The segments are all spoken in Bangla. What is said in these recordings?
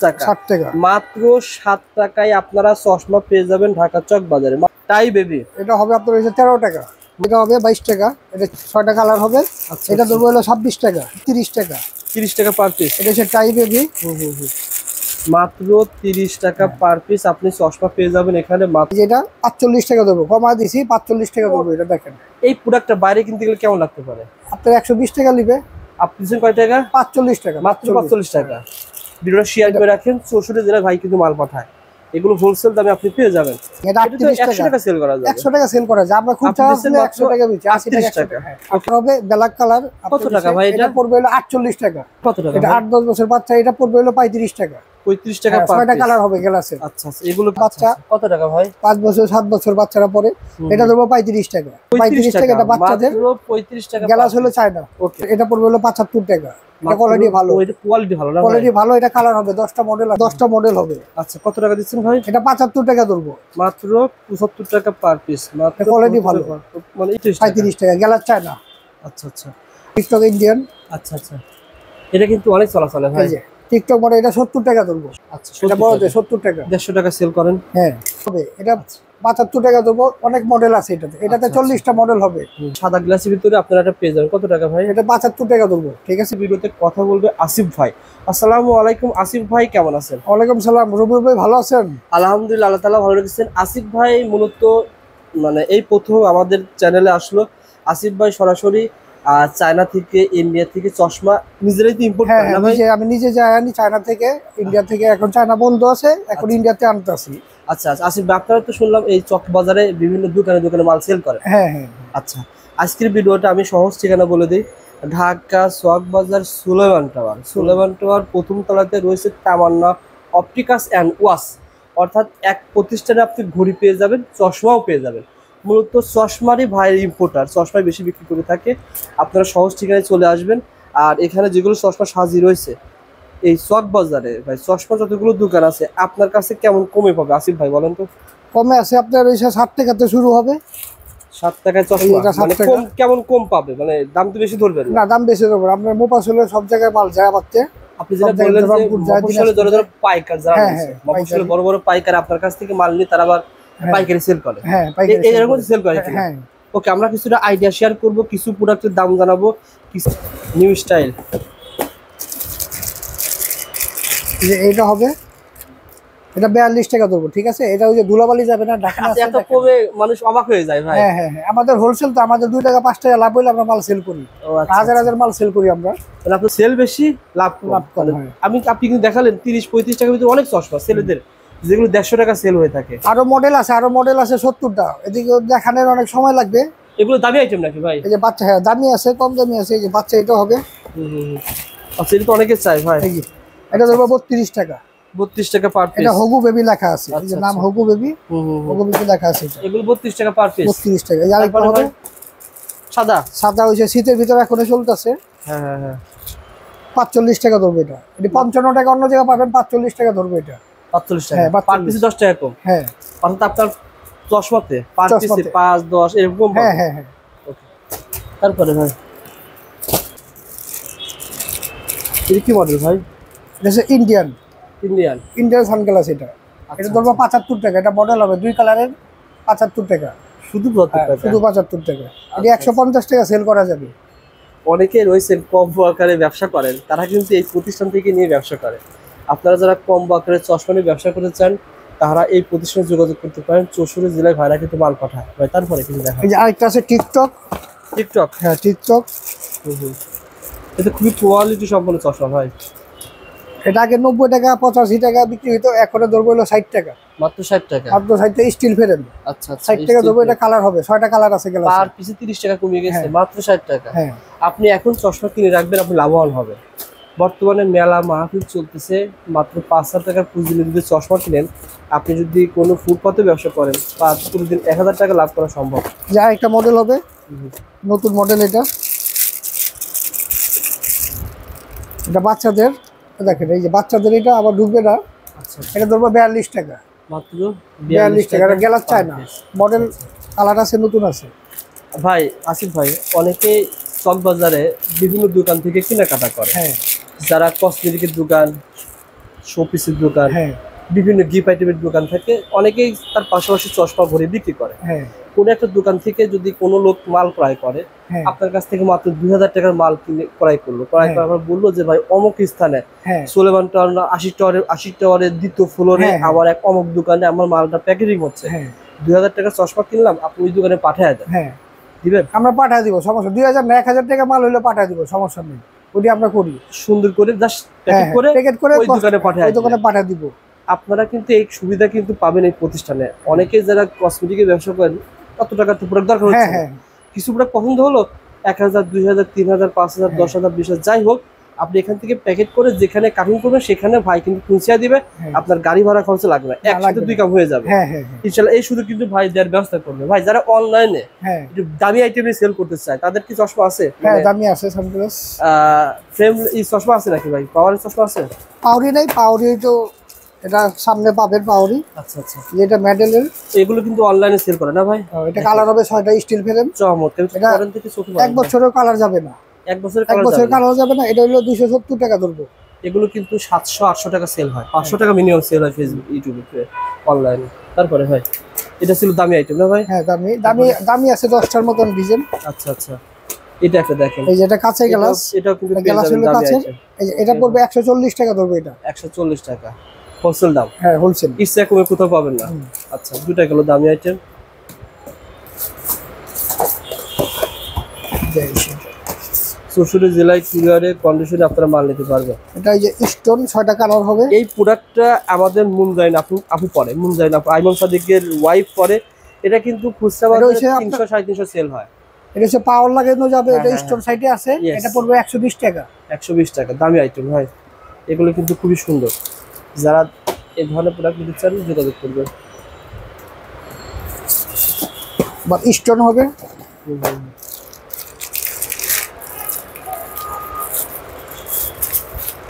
টাকা। 60 টাকা মাত্র 7 টাকায় আপনারা চশমা পেয়ে যাবেন ঢাকা চক বাজারে। টাই বেবি এটা হবে আপনার হচ্ছে 13 টাকা, এটা হবে 22 টাকা, এটা 6টা কালার হবে। আচ্ছা, এটা ধরবো হলো 26 টাকা, 30 টাকা, 30 টাকা পার পিস। এটা হচ্ছে টাই বেবি। মাত্র 30 টাকা পার পিস আপনি চশমা পেয়ে যাবেন এখানে। যেটা 45 টাকা দেবো, কমা দিছি 45 টাকা দেবো। এটা দেখেন এই প্রোডাক্টটা বাইরে কিনতে গেলে কেমন লাগতে পারে? আপনার 120 টাকা নিবে, আপনি দিচ্ছেন কয় টাকা? 45 টাকা, মাত্র 45 টাকা। ভিডিওটা শেয়ার করে রাখেন, 64 জেলায় ভাই কিন্তু মাল পাঠায়। এগুলো হোলসেল দামে আপনি পেয়ে যাবেন। এটা 100 টাকা সেল করা যাবে, 100 টাকা সেল করা যায়। আমরা খুব চাচ্ছি 100 টাকা বেচি, 80 টাকা। ওকে হবে ব্ল্যাক কালার। কত টাকা ভাই? এটা পড়বে হলো 48 টাকা। কত টাকা? এটা 8-10 বছর বাচ্চা, এটা পড়বে হলো 35 টাকা। 35 টাকা পার পিস। 6টা কালার হবে গ্লাসে। আচ্ছা, এগুলো বাচ্চা কত টাকা ভাই? 5 বছর 7 বছর বাচ্চারা পরে। এটা দেবো 35 টাকা। 35 টাকা এটা বাচ্চাদের, মাত্র 35 টাকা। গ্লাস হলো চায়না। ওকে, এটা পড়বে হলো 75 টাকা। এটা কোয়ালিটি ভালো, এটা কোয়ালিটি ভালো না? কোয়ালিটি ভালো। এটা কালার হবে 10টা মডেল, 10টা মডেল হবে। আচ্ছা, কত টাকা দিচ্ছেন ভাই? এটা 75 টাকা ধরবো, মাত্র 75 টাকা পার পিস। মাত্র কোয়ালিটি ভালো, মানে 35 টাকা, গ্লাস চায়না। আচ্ছা আচ্ছা, টিকটক ইন্ডিয়ান। আচ্ছা আচ্ছা, এটা কিন্তু অনেক চলাচলে ভাই। টিকটক মডেল, এটা 70 টাকা ধরবো। আচ্ছা, এটা বড় 70 টাকা, 150 টাকা সেল করেন। হ্যাঁ হবে। এটা 75 টাকা দেবো। অনেক মডেল আছে এটাতে, এটাতে 40টা মডেল হবে। সাদা গ্লাসের ভিতরে আপনারা এটা পেয়ে যাবেন। কত টাকা ভাই? এটা 75 টাকা দেবো। ঠিক আছে, ভিডিওতে কথা বলবে আসিফ ভাই। আসসালামু আলাইকুম আসিফ ভাই, কেমন আছেন? ওয়ালাইকুম সালাম। রবিউল ভাই ভালো আছেন? আলহামদুলিল্লাহ, আল্লাহ তাআলা ভালো রেখেছেন। আসিফ ভাই মূলত মানে এই প্রথম আমাদের চ্যানেলে আসলো। আসিফ ভাই সরাসরি চায়না থেকে, ইন্ডিয়া থেকে চশমা নিজেরাই তো ইম্পোর্ট করেন না ভাই? আমি নিজে যাই আনি চায়না থেকে, ইন্ডিয়া থেকে। এখন চায়না বন্ধ আছে, এখন ইন্ডিয়াতে আনতেছি। আচ্ছা আচ্ছা, আসিফ ভাই আপনারা তো শুনলাম এই চক বাজারে বিভিন্ন দোকানে দোকানে মাল সেল করেন। হ্যাঁ হ্যাঁ। আচ্ছা, আজকের ভিডিওটা আমি সহজ ঠিকানা বলে দিই। ঢাকা চক বাজার সুলেমান টাওয়ার। সুলেমান টাওয়ার প্রথম তলাতে রয়েছে তামান্না অপটিকাস অ্যান্ড ওয়াচ, অর্থাৎ এক প্রতিষ্ঠানে আপনি ঘড়ি পেয়ে যাবেন, চশমাও পেয়ে যাবেন। মূলত চশমারই ভাইয়ের ইম্পোর্টার, চশমায় বেশি বিক্রি করে থাকে। আপনারা সহজ ঠিকানায় চলে আসবেন। আর এখানে যেগুলো চশমা সাজিয়ে রয়েছে এই চক বাজারে ভাই, চশমা যতগুলো দোকান আছে আপনার কাছে কেমন কমে পাবে আসিফ ভাই বলেন তো? কমে আছে আপনার ওই 60 টাকাতে শুরু হবে। 7 টাকায় চশমা মানে কম, কেমন কম পাবে? মানে দাম তো বেশি ধরবেন না, দাম বেশি দেবো। আপনার মোপাসলে সব জায়গায় মাল যায় আমারতে। আপনি যেটা বললেন যে মফস্বলে ধরে ধরে পাইকার যারা আছে, মফস্বলে বড় বড় পাইকার আপনার কাছ থেকে মাল নিয়ে তারা আবার পাইকারি সেল করে। হ্যাঁ, পাইকারি এরকম সেল করে। হ্যাঁ, ওকে, আমরা কিছুটা আইডিয়া শেয়ার করব, কিছু প্রোডাক্টের দাম জানাবো, কিছু নিউ স্টাইল। যে এইটা হবে, এটা 42 টাকা দেবো। ঠিক আছে, এটা ওই যে ধুলাবালি যাবে না, ঢাকা আছে। এত কমে মানুষ অবাক হয়ে যায় ভাই। হ্যাঁ হ্যাঁ হ্যাঁ, আমাদের হোলসেল তো, আমাদের 2 টাকা 5 টাকা লাভ হইলে আমরা মাল সেল করি। হাজার হাজার মাল সেল করি আমরা। তাহলে আপনার সেল বেশি, লাভ কম। আপনি কিন্তু দেখালেন 30-35 টাকার ভিতরে অনেক চশমা ছেলেদের, যেগুলো 150 টাকা সেল হয়ে থাকে। আরো মডেল আছে, 70টা। এদিকে দেখানোর অনেক সময় লাগবে। এগুলো দামি আইটেম নাকি ভাই? এই যে বাচ্চা, হ্যাঁ দামি আছে, কম দামি আছে। এই যে বাচ্চা, এটা হবে। আচ্ছা, এটা তো অনেকে চাই ভাই। এটা ধরবো 32 টাকা। 32 টাকা পার পিস। এটা হগু বেবি লেখা আছে, এই যে নাম হগু বেবি, হগু বেবি লেখা আছে। এগুলো 32 টাকা পার পিস। 32 টাকা। আর একটা হবে সাদা। সাদা হইছে শীতের ভিতরে এখনো চলতেছে। হ্যাঁ হ্যাঁ হ্যাঁ, 45 টাকা ধরবে এটা। এটা 55 টাকা অন্য জায়গায় পাবেন, 45 টাকা ধরবে এটা। 45 টাকা পার পিসে 10 টাকা কম। হ্যাঁ, অর্থাৎ আপনার চশমাতে পার পিসে 5-10 এরকম। হ্যাঁ হ্যাঁ হ্যাঁ। ওকে, তারপরে ভাই এটা কি মডেল ভাই? এটা ইন্ডিয়ান সানগ্লাস। এটা ধরবো 75 টাকা। এটা মডেল হবে 2 কালারের, 75 টাকা। শুধু 75 টাকা। এটা 150 টাকা সেল করা যাবে। অনেকে রয়েছেন কম আকারে ব্যবসা করেন, তারা কিন্তু এই প্রতিষ্ঠান থেকে নিয়ে ব্যবসা করে। আপনারা যারা কম আকারে চশমা নিয়ে ব্যবসা করতে চান তারা এই প্রতিষ্ঠানে যোগাযোগ করতে পারেন। 64 জেলায় ভাইরা কিন্তু মাল পাঠায় ভাই। তারপরে কিন্তু দেখা, এই যে আরেকটা আছে টিকটক। হ্যাঁ, টিকটক। এটা খুবই কোয়ালিটি সম্পন্ন চশমা ভাই। এটা আগে 90 টাকা 85 টাকা বিক্রি হতো, এখন ধরবো হলো 60 টাকা। মাত্র 60 টাকা। মাত্র 60 টাকা স্টিল ফ্রেম। আচ্ছা আচ্ছা, 60 টাকা ধরবো। এটা কালার হবে, 6টা কালার আছে গ্লাসে। পার পিসে 30 টাকা কমে গেছে, মাত্র 60 টাকা। হ্যাঁ, আপনি এখন চশমা কিনে রাখবেন, আপনি লাভবান হবেন। বর্তমানে মেলা মাহফিল চলতেছে, মাত্র 5,000 টাকার পুঁজি যদি চশমা কিনেন, আপনি যদি কোনো ফুটপাতে ব্যবসা করেন প্রতিদিন 1000 টাকা লাভ করা সম্ভব। যা একটা মডেল হবে, নতুন মডেল। এটা বাচ্চাদের, দেখেন এই যে বাচ্চাদের, এটা আবার ঢুকবে না। এটা ধরবো 42 টাকা, মাত্র 42 টাকা। এটা গ্লাস চায়না মডেল, কালার আছে, নতুন আছে। ভাই আসিফ ভাই, অনেকে চক বাজারে বিভিন্ন দোকান থেকে কেনাকাটা করে। হ্যাঁ, যারা কসমেটিকের দোকান, শোপিসের দোকান, হ্যাঁ বিভিন্ন গিফট আইটেমের দোকান থাকে, অনেকেই তার পাশাপাশি চশমা ঘড়ি বিক্রি করে। হ্যাঁ কোনো একটা দোকান থেকে যদি কোনো লোক মাল ক্রয় করে, হ্যাঁ আপনার কাছ থেকে মাত্র 2000 টাকার মাল কিনে ক্রয় করলো, ক্রয় করার পর বললো যে ভাই অমুক স্থানে হ্যাঁ সুলেমান টাওয়ার না 80 টাওয়ারের দ্বিতীয় ফ্লোরে হ্যাঁ, হ্যাঁ। আমার এক অমুক দোকানে আমার মালটা প্যাকেজিং হচ্ছে, হ্যাঁ 2000 টাকার চশমা কিনলাম, আপনি ওই দোকানে পাঠিয়ে দেন, হ্যাঁ দিবেন? আমরা পাঠিয়ে দিব, সমস্যা 2000 না 1000 টাকা মাল হইলে পাঠিয়ে দিব, সমস্যা নেই, ওটি আমরা করি। সুন্দর করে জাস্ট হ্যাঁ প্যাকেট করে প্যাকেট করে ওই দোকানে পাঠিয়ে ওই দোকানে পাঠিয়ে দিব। আপনারা কিন্তু এই সুবিধা কিন্তু পাবেন এই প্রতিষ্ঠানে। অনেকে যারা কসমেটিকের ব্যবসা করেন কত টাকা তো প্রোডাক্ট দরকার হ্যাঁ হচ্ছে, হ্যাঁ কিছু প্রোডাক্ট পছন্দ হলো 1000 2000 3000 5000 হ্যাঁ। 10,000 20,000 যাই হোক, আপনি এখান থেকে প্যাকেট করে যেখানে কাটিং করবেন সেখানে ভাই কিন্তু পৌঁছে দিবে, হ্যাঁ। আপনার গাড়ি ভাড়া খরচ লাগবে না, একসাথে লাগবে দুই না। কাম হয়ে যাবে। হ্যাঁ হ্যাঁ হ্যাঁ ইনশাআল্লাহ এই শুধু কিন্তু ভাই দেওয়ার ব্যবস্থা করবে। ভাই যারা অনলাইনে হ্যাঁ একটু দামি আইটেম সেল করতে চায় তাদের কি চশমা আছে? হ্যাঁ দামি আছে সানগ্লাস। ফ্রেম এই চশমা আছে নাকি ভাই? পাওয়ারের চশমা আছে? পাউরি নাই, পাউরি তো এটা সামনে পাবেন পাউরি, আচ্ছা আচ্ছা, যেটা মেডেলের। এগুলো কিন্তু অনলাইনে সেল করে না ভাই? এটা কালার হবে 6টা স্টিল ফ্রেম। চমৎকার, এটা করেন থেকে চোখে এক বছরের কালার যাবে না, এক বছরের এক বছরের কালার কালার যাবে না। এটা হলো 270 টাকা ধরবো। এগুলো কিন্তু 700-800 টাকা সেল হয়, 500 টাকা মিনিমাম সেল হয় ফেসবুক ইউটিউবে অনলাইনে। তারপরে ভাই এটা ছিল দামি আইটেম না ভাই? হ্যাঁ দামি দামি দামি আছে 10টার মতন ডিজাইন। আচ্ছা আচ্ছা, এটা একটা দেখেন, এই যে এটা কাঁচাই গ্লাস, এটাও কিন্তু গ্লাস হলো কাঁচের। এই যে এটা পড়বে 140 টাকা ধরবো, এটা 140 টাকা হোলসেল দাম। হ্যাঁ হোলসেল, ইচ্ছা কমে কোথাও পাবেন না। আচ্ছা, দুটা গেল দামি আইটেম। চৌষট্টি জেলায় কুরিয়ারে কন্ডিশনে আপনারা মাল নিতে পারবেন। এটা এই যে স্টোন 6টা কালার হবে। এই প্রোডাক্টটা আমাদের মুনজাইন আপু পরে, মুনজাইন আপু আইমান সাদিকের ওয়াইফ পরে। এটা কিন্তু খুচরা বাজারে 300-350 সেল হয়। এটা হচ্ছে পাওয়ার লাগানো যাবে, হ্যাঁ, এটা হ্যাঁ, স্টোন সাইডে আছে। Yes. এটা পড়বে 120 টাকা। 120 টাকা দামি আইটেম ভাই, এগুলো কিন্তু খুবই সুন্দর। যারা এই ধরনের প্রোডাক্ট নিতে চান যোগাযোগ করবেন। বা স্টোন হবে।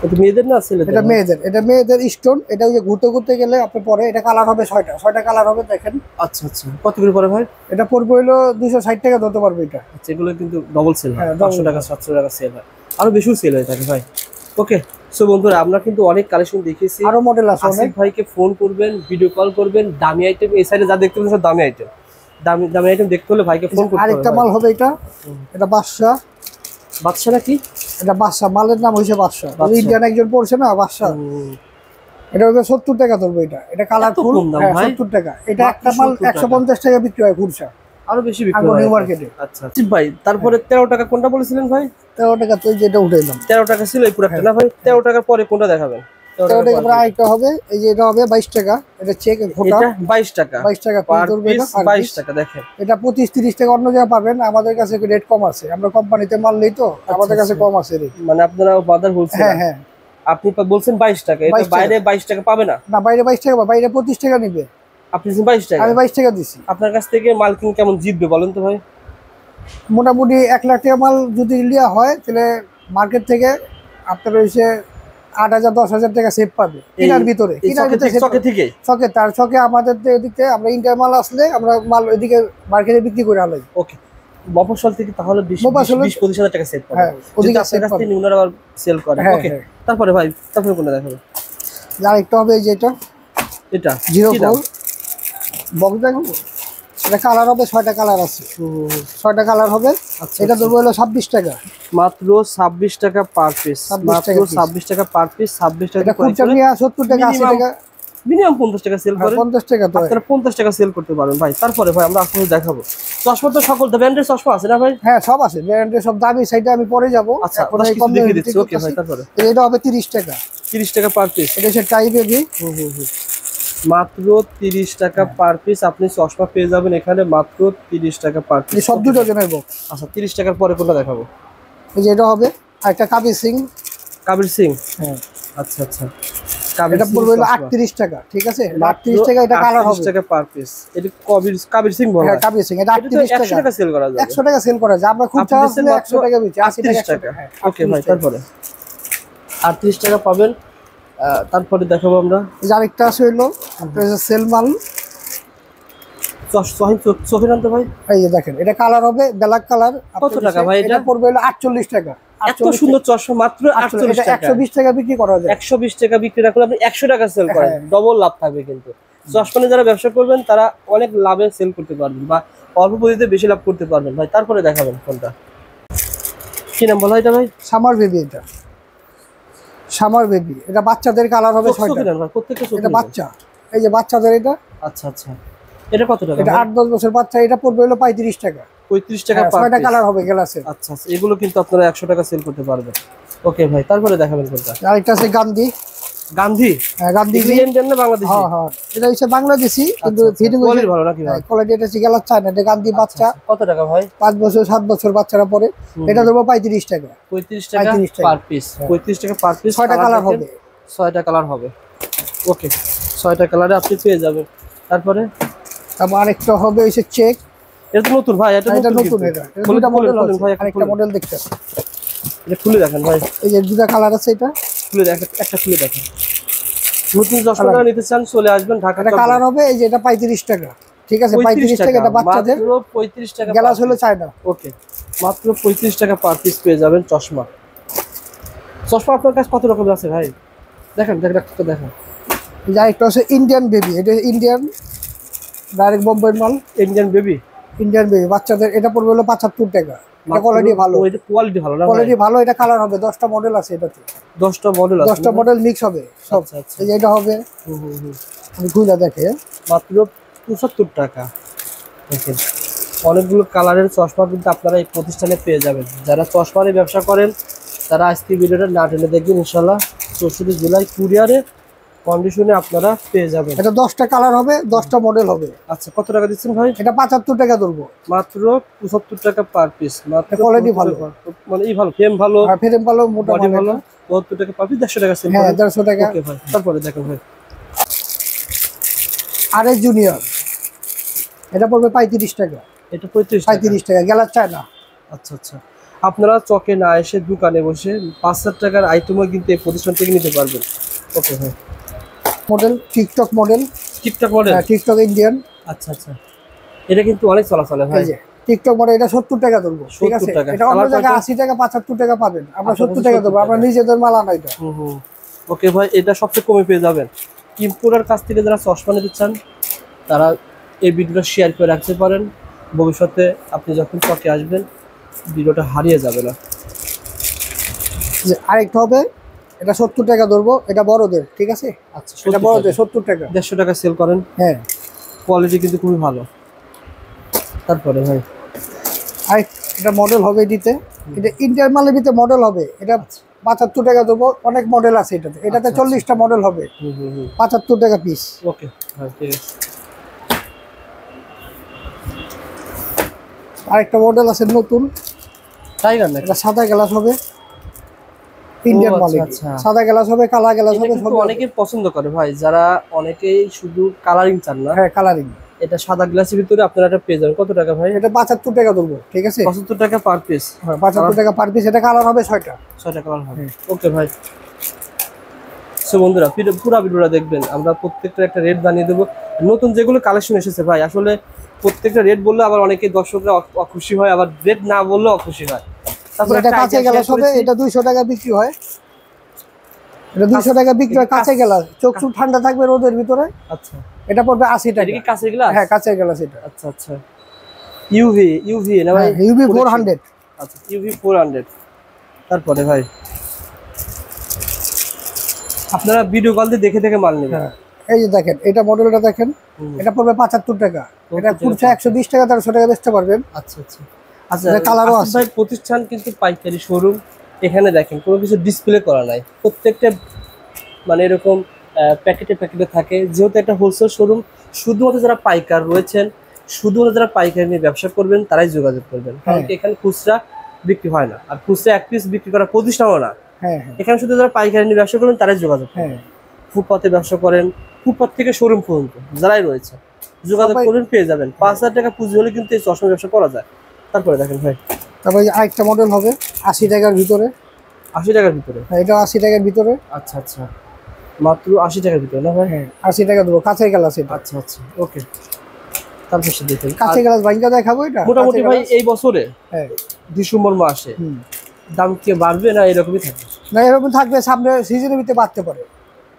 এটা মেয়েদের না ছেলেদের? এটা মেয়েদের, এটা মেয়েদের স্টোন। এটা ওই যে ঘুরতে ঘুরতে গেলে আপনি পরে এটা কালার হবে 6টা কালার হবে, দেখেন। আচ্ছা আচ্ছা, কত করে পরে ভাই? এটা পড়বে হলো 260 টাকা ধরতে পারবে এটা। আচ্ছা, এগুলো কিন্তু ডবল সেল হয়, হ্যাঁ, double 500 টাকা 700 টাকা সেল হয়, আরো বেশিও সেল হয়ে থাকে ভাই। ওকে, সো বন্ধুরা আমরা কিন্তু অনেক কালেকশন দেখিয়েছি, আরো মডেল আছে অনেক। আসিফ ভাইকে ফোন করবেন, ভিডিও কল করবেন, দামি আইটেম এই সাইডে যা দেখতে পাচ্ছেন সব দামি আইটেম। দামি দামি আইটেম দেখতে হলে ভাইকে ফোন করতে হবে। আরেকটা মাল হবে এটা, এটা বাদশা। বাদশা নাকি? এটা বাদশা, মালের নাম হইছে বাদশা। বাদশা। ইন্ডিয়ান একজন পড়ছে না বাদশা, এটা হবে 70 টাকা ধরবে। এটা কালারফুল, কম দাম ভাই? 70 টাকা। এটা মাত্র একটা মাল 70 টাকা। 150 টাকা বিক্রি হয় খুচরা, আরো বেশি বিক্রি আঙ্গুর হয় নিউ মার্কেটে। আচ্ছা আসিফ ভাই, তারপরে 13 টাকা কোনটা বলেছিলেন ভাই? 13 টাকা তো এই যে এটা উঠাইলাম। 13 টাকা ছিল এই প্রোডাক্টটা না ভাই? 13 টাকার পরে কোনটা দেখাবেন? 13 টাকা পরে আরেকটা হবে, এই যে এটা হবে 22 টাকা। এটা চেক ফোটা, এটা 22 টাকা 22 টাকা পার ধরবে পিস, এটা। 22 টাকা দেখেন। এটা 25-30 টাকা অন্য জায়গায় পাবেন, আমাদের কাছে রেট কম আছে। আমরা কোম্পানিতে মাল নেই তো, আমাদের কাছে কম আছে রেট। মানে আপনারা বাজার হোলসেল, হ্যাঁ হ্যাঁ, আপনি বলছেন 22 টাকা, এটা 22 টাকা। বাইরে 22 টাকা পাবে না? না বাইরে 22 টাকা, বাইরে 25 টাকা নিবে, আপনি দিচ্ছেন 22 টাকা। আমি 22 টাকা দিছি। আপনার কাছ থেকে মাল কিনে কেমন জিতবে বলেন তো ভাই? মোটামুটি 1 লাখ টাকা মাল যদি নেওয়া হয় তাহলে মার্কেট থেকে আপনার হইছে 8,000 10,000 টাকা সেভ পাবে কেনার ভিতরে। এই কেনার ভিতরে চকে থেকে চকে, তার চকে আমাদের এদিকে আমরা ইন্টার মাল আসলে আমরা মাল এদিকে মার্কেটে বিক্রি করে আলাই। ওকে, মফস্বল থেকে তাহলে 20-25,000 টাকা সেভ পাবে। হ্যাঁ, ওদিকে আপনার কাছ থেকে ওনারা আবার সেল করে। হ্যাঁ, ওকে, হ্যাঁ। তারপরে ভাই তারপরে কোনটা দেখাবো? আরেকটা হবে এই যে এটা এটা 04 বক্স দেখো। এটা কালার হবে 6টা কালার আছে, 6টা কালার হবে। আচ্ছা, এটা ধরবো হলো 26 টাকা, মাত্র 26 টাকা পার পিস, 26 মাত্র টাকা piece। 26 টাকা পার পিস। 26 টাকা এটা খুচরা নিয়ে 70 টাকা 80 টাকা, মিনিমাম 50 টাকা সেল করে। 50 টাকা তো আপনারা 50 টাকা সেল করতে পারেন ভাই। তারপরে ভাই আমরা আপনাদের দেখাবো চশমা, তো সকল ব্র্যান্ডের চশমা আছে না ভাই? হ্যাঁ সব আছে, ব্র্যান্ডের সব দামি। সাইডে আমি পরে যাব। আচ্ছা, এখন ওটা এই কিছু কম দেখিয়ে দামে দিচ্ছি। ওকে ভাই, তারপরে এটা হবে 30 টাকা, 30 টাকা পার পিস। এটা হচ্ছে টাই বেবি। মাত্র 30 টাকা পার পিস আপনি চশমা পেয়ে যাবেন এখানে, মাত্র 30 টাকা পার পিস। সব দুটো জনের বক্স। আচ্ছা, 30 টাকার পরে কোনটা দেখাবো? এই যে এটা হবে একটা কাবির সিং। কাবির সিং, হ্যাঁ আচ্ছা আচ্ছা, এটা পড়বে হলো 38 টাকা, ঠিক আছে? 38 টাকা। এটা কালার হবে 30 টাকা পার পিস। এটা কাবির সিং বলা হ্যাঁ, হয়। কাবির সিং। এটা 38 100 টাকা সেল করা যাবে। 100 টাকা সেল করা যায়। আমরা খুব চাওয়া আছে 100 টাকা বেচি, 80 টাকা 38 টাকা। হ্যাঁ, ওকে ভাই, তারপরে 38 টাকা পাবেন। তারপরে দেখাবো আমরা এই যে আরেকটা আছে হলো আপনার সেল মাল। চোখে আনতে ভাই। এই যে দেখেন, এটা কালার হবে ব্ল্যাক কালার। কত টাকা ভাই এটা? এটা পড়বে হলো 48 টাকা। এত সুন্দর চশমা মাত্র 48 টাকা। 120 টাকা বিক্রি করা যায়। 120 টাকা বিক্রি রাখলে আপনি 100 টাকা সেল করেন, হ্যাঁ। ডবল লাভ থাকবে। কিন্তু চশমা নিয়ে যারা ব্যবসা করবেন তারা অনেক লাভে সেল করতে পারবেন বা অল্প পুঁজিতে বেশি লাভ করতে পারবেন ভাই। তারপরে দেখাবেন কোনটা, কি নাম বলা এটা ভাই? Summer baby. এটা সামার বেবি, এটা বাচ্চাদের কালার হবে 6টা। ভাই প্রত্যেকটা এটা বাচ্চা, এই যে বাচ্চাদের এটা। আচ্ছা আচ্ছা, এটা কত টাকা? এটা 8-10 বছর বাচ্চা, এটা পড়বে হলো 35 টাকা। 35 টাকা পার 6টা কালার হবে গ্লাসে। আচ্ছা আচ্ছা, এগুলো কিন্তু আপনারা 100 টাকা সেল করতে পারবেন। ওকে ভাই, তারপরে দেখাবেন কোনটা? আরেকটা আছে গান্ধী। গান্ধী? হ্যাঁ গান্ধী। ইন্ডিয়ান না বাংলাদেশি? হ্যাঁ হ্যাঁ, এটা হচ্ছে বাংলাদেশি কিন্তু ফিটিং কোয়ালিটি ভালো নাকি ভাই? কোয়ালিটি এটা হচ্ছে গ্লাস চায়না। এটা গান্ধী বাচ্চা। কত টাকা ভাই? 5 বছর 7 বছর বাচ্চারা পরে। এটা দেবো 35 টাকা। 35 টাকা পার পিস। 35 টাকা পার পিস। 6টা কালার হবে। 6টা কালার হবে। ওকে, 6টা কালারে আপনি পেয়ে যাবেন। তারপরে আরেকটা হবে হচ্ছে চেক। এটা তো নতুন ভাই, এটা নতুন। এটা দুটো মডেল আছে ভাই, আরেকটা মডেল দেখতে। এটা খুলে দেখেন ভাই, এই যে দুটো কালার আছে। এটা খুলে দেখেন, একটা খুলে দেখেন। নতুন চশমা নিতে চান চলে আসবেন ঢাকা। এটা কালার হবে, এই যে এটা 35 টাকা। ঠিক আছে, 35 টাকা। এটা বাচ্চাদের মাত্র 35 টাকা। গ্লাস হলো চায়না। ওকে, মাত্র 35 টাকা পার পিস পেয়ে যাবেন চশমা। চশমা আপনার কাছে কত রকমের আছে ভাই? দেখেন দেখেন দেখেন। এই যে আরেকটা আছে ইন্ডিয়ান বেবি। এটা ইন্ডিয়ান ডাইরেক্ট বোম্বের মাল। Indian baby? ইন্ডিয়ান বেবি বাচ্চাদের, এটা পড়বে হলো 75 টাকা। এটা কোয়ালিটি ভালো। এটা কোয়ালিটি ভালো না? কোয়ালিটি ভালো। এটা কালার হবে, 10টা মডেল আছে এটাতে। 10টা মডেল আছে? 10টা মডেল মিক্স হবে সব। আচ্ছা আচ্ছা, এই যে এটা হবে, আমি খুলে দেখে মাত্র 75 টাকা। দেখেন অনেকগুলো কালারের চশমা কিন্তু আপনারা এই প্রতিষ্ঠানে পেয়ে যাবেন। যারা চশমা নিয়ে ব্যবসা করেন তারা আজকে ভিডিওটা না টেনে দেখবেন। ইনশাল্লাহ 64 জুলাই কুরিয়ারে কন্ডিশনে আপনারা পেয়ে যাবেন। এটা 10টা কালার হবে, 10টা মডেল হবে। আচ্ছা, কত টাকা দিচ্ছেন ভাই? এটা 75 টাকা ধরবো। মাত্র 75 টাকা পার পিস। মাত্র কোয়ালিটি ভালো, মানে এই ভালো, ফ্রেম ভালো, ফ্রেম ভালো, মোটা ভালো। 72 টাকা পার পিস, 150 টাকা সেল হ্যাঁ, করেন। 150 টাকা। ওকে ভাই, তারপরে দেখেন ভাই আরএস জুনিয়র। এটা পড়বে 35 টাকা। এটা 35 টাকা, গ্লাস চায়না। আচ্ছা আচ্ছা, আপনারা চকে না এসে দোকানে বসে 5,000 টাকার আইটেমও কিন্তু এই প্রতিষ্ঠান থেকে নিতে পারবেন। ওকে ভাই, model TikTok model. TikTok model? হ্যাঁ, টিকটক ইন্ডিয়ান। আচ্ছা আচ্ছা, এটা কিন্তু অনেক চলাচলে ভাই। টিকটক মডেল, এটা 70 টাকা ধরবো। ঠিক আছে, এটা অন্য জায়গায় 80 টাকা 75 টাকা পাবেন, আমরা 70 টাকা দেবো। আমরা নিজেদের মাল আনা এটা। ওকে ভাই, এটা সবচেয়ে কমে পেয়ে যাবেন। ইম্পোর্টার কাছ থেকে যারা চশমা নিতে চান তারা এই ভিডিওটা শেয়ার করে রাখতে পারেন। ভবিষ্যতে আপনি যখন চকে আসবেন ভিডিওটা হারিয়ে যাবে না। আরেকটা হবে, এটা 70 টাকা ধরবো। এটা বড়দের। ঠিক আছে, আচ্ছা, এটা বড়দের 70 টাকা। 150 টাকা সেল করেন। হ্যাঁ, কোয়ালিটি কিন্তু খুবই ভালো। তারপরে ভাই এটা মডেল হবে দিতে। এটা ইন্ডিয়ান মালের ভিতরে মডেল হবে। এটা 75 টাকা দেবো। অনেক মডেল আছে এটাতে। এটাতে 40টা মডেল হবে। 75 টাকা পিস। ওকে ভাই, ঠিক আছে। আরেকটা মডেল আছে নতুন, টাইগার না? এটা সাদা গ্লাস হবে, ইন্ডিয়ান মালিক। সাদা গ্লাস হবে, কালা গ্লাস হবে, সব অনেকেই পছন্দ করে ভাই। যারা অনেকেই শুধু কালারিং চান না, হ্যাঁ কালারিং, এটা সাদা গ্লাসের ভিতরে আপনারা এটা পেয়ে যাবেন। কত টাকা ভাই? এটা 75 টাকা ধরবো। ঠিক আছে, 75 টাকা পার পিস। হ্যাঁ, 75 টাকা পার পিস। এটা কালার হবে 6টা। 6টা কালার হবে। ওকে ভাই, সো বন্ধুরা পুরো ভিডিওটা দেখবেন। আমরা প্রত্যেকটা একটা রেট জানিয়ে দেবো। নতুন যেগুলো কালেকশন এসেছে ভাই, আসলে প্রত্যেকটা রেট বললে আবার অনেকে দর্শকরা অখুশি হয়, আবার রেট না বললেও অখুশি হয়। তারপরে এটা কাঁচা গ্লাস হবে, এটা 200 টাকা বিক্রি হয়। এটা 200 টাকা বিক্রি হয়, কাঁচা গ্লাস। চোখ ঠান্ডা থাকবে রোদের ভিতরে। আচ্ছা, এটা পড়বে 80 টাকা। এটা কি কাঁচা গ্লাস? হ্যাঁ, কাঁচা গ্লাস এটা। আচ্ছা আচ্ছা, ইউভি না ভাই? ইউভি 400। আচ্ছা, ইউভি 400। তারপরে ভাই আপনারা ভিডিও কল দিয়ে দেখে দেখে মাল নেবেন। এই যে দেখেন, এটা মডেলটা দেখেন, এটা পড়বে 75 টাকা। এটা খুচরা 120 টাকা 150 টাকা বেচতে পারবেন। আচ্ছা আচ্ছা আচ্ছা, কালারও আছে ভাই। প্রতিষ্ঠান কিন্তু পাইকারি শোরুম। এখানে দেখেন কোনো কিছু ডিসপ্লে করা নাই, প্রত্যেকটা মানে এরকম প্যাকেটে প্যাকেটে থাকে। যেহেতু একটা হোলসেল শোরুম, শুধুমাত্র যারা পাইকার রয়েছেন, শুধুমাত্র যারা পাইকারি নিয়ে ব্যবসা করবেন তারাই যোগাযোগ করবেন। কারণ এখানে খুচরা বিক্রি হয় না, আর খুচরা এক পিস বিক্রি করা প্রতিষ্ঠানও না। এখানে শুধু যারা পাইকারি নিয়ে ব্যবসা করবেন তারাই যোগাযোগ করবেন। ফুটপাতে ব্যবসা করেন, ফুটপাত থেকে শোরুম পর্যন্ত যারাই রয়েছে যোগাযোগ করবেন, পেয়ে যাবেন। 5,000 টাকা পুঁজি হলে কিন্তু এই চশমা ব্যবসা করা যায়। তারপরে দেখেন ভাই, তারপরে আরেকটা মডেল হবে 80 টাকার ভিতরে। 80 টাকার ভিতরে? এটা 80 টাকার ভিতরে। আচ্ছা আচ্ছা, মাত্র 80 টাকার ভিতরে না ভাই? হ্যাঁ, 80 টাকা দেবো। কাঁচের গ্লাস এটা। আচ্ছা আচ্ছা, ওকে। তারপর দেখেন কাঁচের গ্লাস ভাঙা দেখাবো। এটা মোটামুটি ভাই এই বছরে হ্যাঁ ডিসেম্বর মাসে দাম কি বাড়বে না এরকমই থাকবে? না এরকম থাকবে, সামনে সিজনের ভিতরে বাড়তে পারে।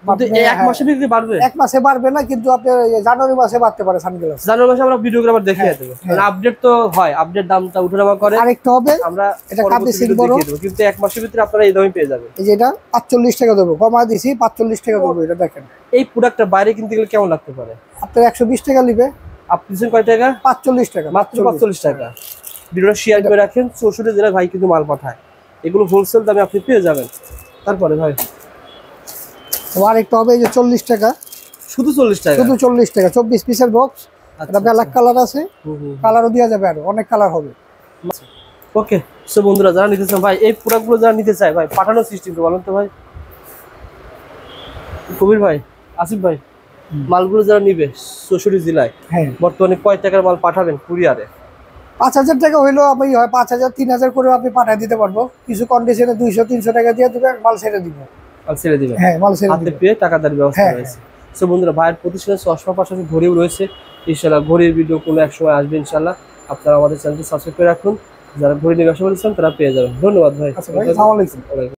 কিন্তু এই এক মাসের ভিতরে বাড়বে? এক মাসে বাড়বে না, কিন্তু আপনার জানুয়ারি মাসে বাড়তে পারে সানগ্লাস। জানুয়ারি মাসে আমরা ভিডিও করে আবার দেখিয়ে দেবো, মানে আপডেট তো হয়, আপডেট দামটা উঠানামা করে। আরেকটা হবে আমরা এটা কাপি সিল বড়, কিন্তু এক মাসের ভিতরে আপনারা এই দামই পেয়ে যাবেন। এই যে এটা 45 টাকা দেবো, কমা দিছি 45 টাকা দেবো। এটা দেখেন এই প্রোডাক্টটা বাইরে কিনতে গেলে কেমন লাগতে পারে? আপনার 120 টাকা নিবে, আপনি দিচ্ছেন কয় টাকা? 45 টাকা, মাত্র 45 টাকা। ভিডিওটা শেয়ার করে রাখেন, 64 জেলায় ভাই কিন্তু মাল পাঠায়, এগুলো হোলসেল দামে আপনি পেয়ে যাবেন। তারপরে ভাই আরেকটা হবে এই যে 40 টাকা, শুধু 40 টাকা, শুধু 40 টাকা, 24 পিসের বক্স। এটা ব্ল্যাক কালার আছে, কালারও দেওয়া যাবে, আরো অনেক কালার হবে। ওকে, সো বন্ধুরা যারা নিতে চান ভাই, এই প্রোডাক্টগুলো যারা নিতে চায় ভাই, পাঠানোর সিস্টেম তো বলেন তো ভাই। কবির ভাই, আসিফ ভাই, মালগুলো যারা নিবে 64 জেলায়, হ্যাঁ বর্তমানে কয় টাকার মাল পাঠাবেন কুরিয়ারে? 5000 টাকা হইলেও আমি হয় 5000 3000 করে আপনি পাঠিয়ে দিতে পারবো। কিছু কন্ডিশনে 200-300 টাকা দিয়ে দিবেন, মাল ছেড়ে দিব। মাল ছেড়ে দিবেন? হ্যাঁ মাল ছেড়ে হাতে দিবেন, পেয়ে টাকাদার ব্যবস্থা হ্যাঁ, রয়েছে। সো বন্ধুরা, ভাইয়ের প্রতিষ্ঠানে চশমা পাশাপাশি ঘড়িও রয়েছে। ইনশাআল্লাহ ঘড়ির ভিডিও কোনো এক সময় আসবে ইনশাআল্লাহ। আপনারা আমাদের চ্যানেলটি সাবস্ক্রাইব করে রাখুন, যারা ঘড়ি নিয়ে ব্যবসা করছেন তারা পেয়ে যাবেন। ধন্যবাদ ভাই। আচ্ছা ভাই, আসসালামু আলাইকুম।